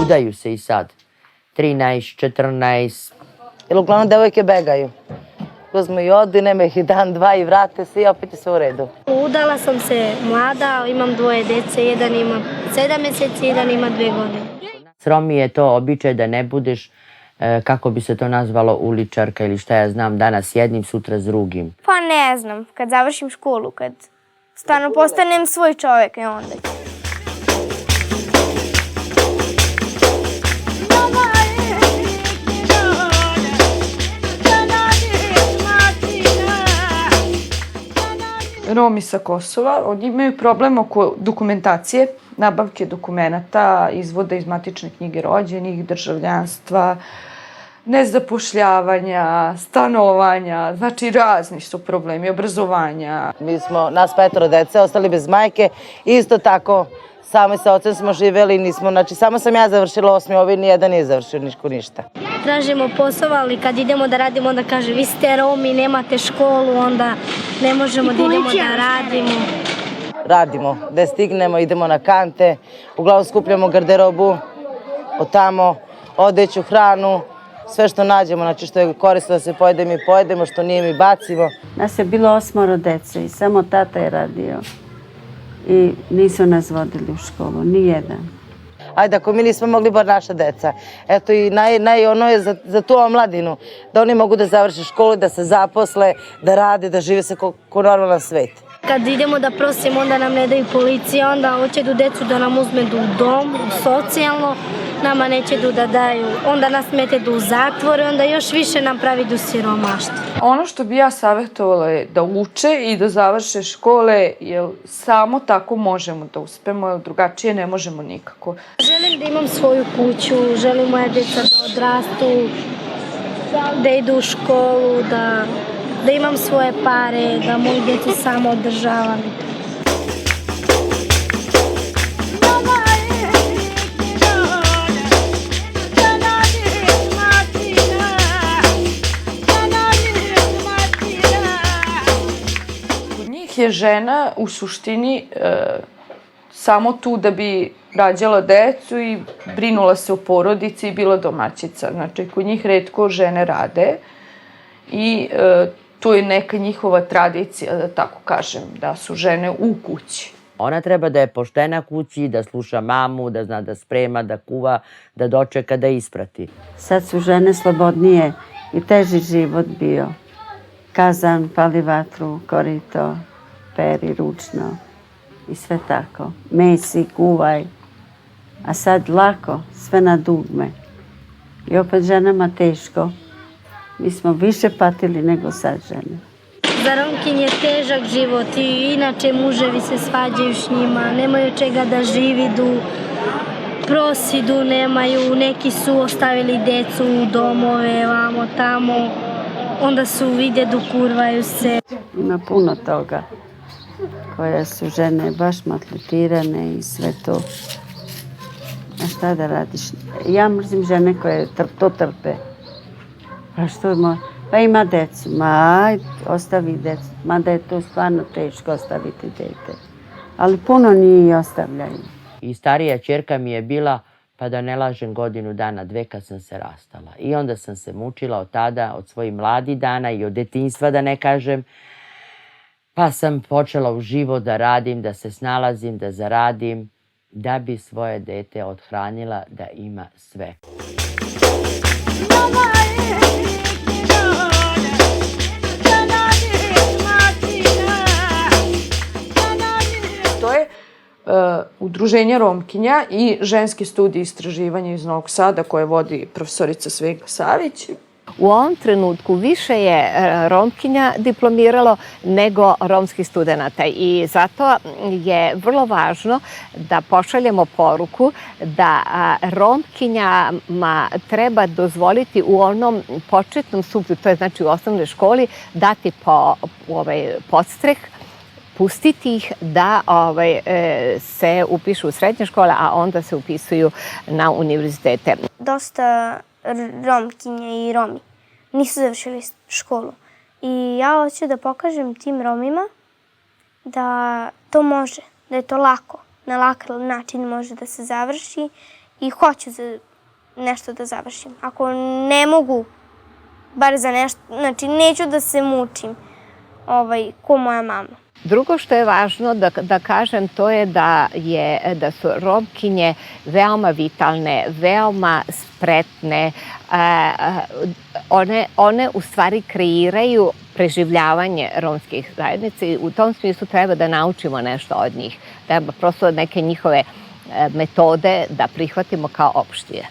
udaju se i sad. 13, 14. Jer uglavnom devojke begaju. Uzmu i odu i nema ih i dan, dva i vrate se i opet je sve u redu. Udala sam se mlada, imam dvoje dece, jedan ima 7 mjeseci, jedan ima 2 godine. Romi je to običaj da ne budeš, kako bi se to nazvalo, uličarka ili šta ja znam, danas s jednim, sutra s drugim. Pa ne znam, kad završim školu, kad stvarno postanem svoj čovjek i onda. Romi sa Kosova, oni imaju problem oko dokumentacije, nabavke dokumenata, izvoda iz matične knjige rođenih, državljanstva, nezapošljavanja, stanovanja, znači razni su problemi, obrazovanja. Mi smo, nas 5 dece, ostali bez majke, isto tako, sami sa ocem smo živjeli, nismo, znači samo sam ja završila 8. ovi, nijedan nije završio ništa. Tražimo posao, ali kad idemo da radimo, onda kaže vi ste Romi, nemate školu, onda ne možemo da idemo da radimo. Radimo, da stignemo, idemo na kante, uglavnom skupljamo garderobu, od tamo, odeću, hranu, sve što nađemo, znači što je korisno da se pojede mi pojedemo, što nije mi bacimo. Nas je bilo 8 dece i samo tata je radio i nisu nas vodili u školu, ni jedan. Ajde, ako mi nismo mogli, bar naša deca. Eto i ono je za tu omladinu, da oni mogu da završe školu, da se zaposle, da rade, da žive se ko normalan svet. Kad idemo da prosimo, onda nam ne daju policija, onda hoće decu da nam uzme u dom, socijalno, nama neće da daju, onda nas mete u zatvor i onda još više nam pravi do siromaštva. Ono što bi ja savjetovala je da uče i da završe škole, jer samo tako možemo da uspemo, jer drugačije ne možemo nikako. Želim da imam svoju kuću, želim moja djeca da odrastu, da idu u školu, da imam svoje pare, da moju djecu samo održavam. Kod njih je žena u suštini samo tu da bi rađala decu i brinula se o porodici i bila domaćica. Znači, kod njih retko žene rade i to je neka njihova tradicija, da tako kažem, da su žene u kući. Ona treba da je poštena kući, da sluša mamu, da zna da sprema, da kuva, da dočeka, da isprati. Sad su žene slobodnije i teži život bio. Kazan, pali vatru, korito, peri ručno i sve tako. Mesi, kuvaj. A sad lako, sve na dugme. I opet ženama teško. Mi smo više patili nego sad žene. Za Romkinje je težak život i inače muževi se svađaju s njima, nemaju čega da žividu, prosidu nemaju, neki su ostavili decu u domove, vamo, tamo, onda su vidjedu, kurvaju se. Ima puno toga koje su žene baš maltretirane i sve to. A šta da radiš? Ja mrzim žene koje to trpe. Pa što pa ima decu, ajde, ostavi decu. Mada je to stvarno teško ostaviti dete. Ali puno njih i ostavljaju. I starija ćerka mi je bila, pa da ne lažem, 1 dana, 2 kad sam se rastala. I onda sam se mučila od tada, od svojih mladih dana i od detinjstva, da ne kažem. Pa sam počela u život da radim, da se snalazim, da zaradim, da bi svoje dete othranila, da ima sve. To je Udruženje Romkinja i ženski studij istraživanja iz Novog Sada koje vodi profesorica Svega Savić. U ovom trenutku više je Romkinja diplomiralo nego romskih studenata i zato je vrlo važno da pošaljemo poruku da Romkinjama treba dozvoliti u onom početnom stupnju, to je znači u osnovnoj školi, dati podstreh, pustiti ih da se upišu u srednje škole, a onda se upisuju na univerzitete. Dosta Romkinje i Romi nisu završili školu. I ja hoću da pokažem tim Romima da to može, da je to lako. Na lak način može da se završi i hoću nešto da završim. Ako ne mogu, bar za nešto, znači neću da se mučim ko moja mama. Drugo što je važno da kažem, to je da su Romkinje veoma vitalne, veoma spretne. One u stvari kreiraju preživljavanje romskih zajednica i u tom smislu treba da naučimo nešto od njih. Treba prosto neke njihove metode da prihvatimo kao opštije.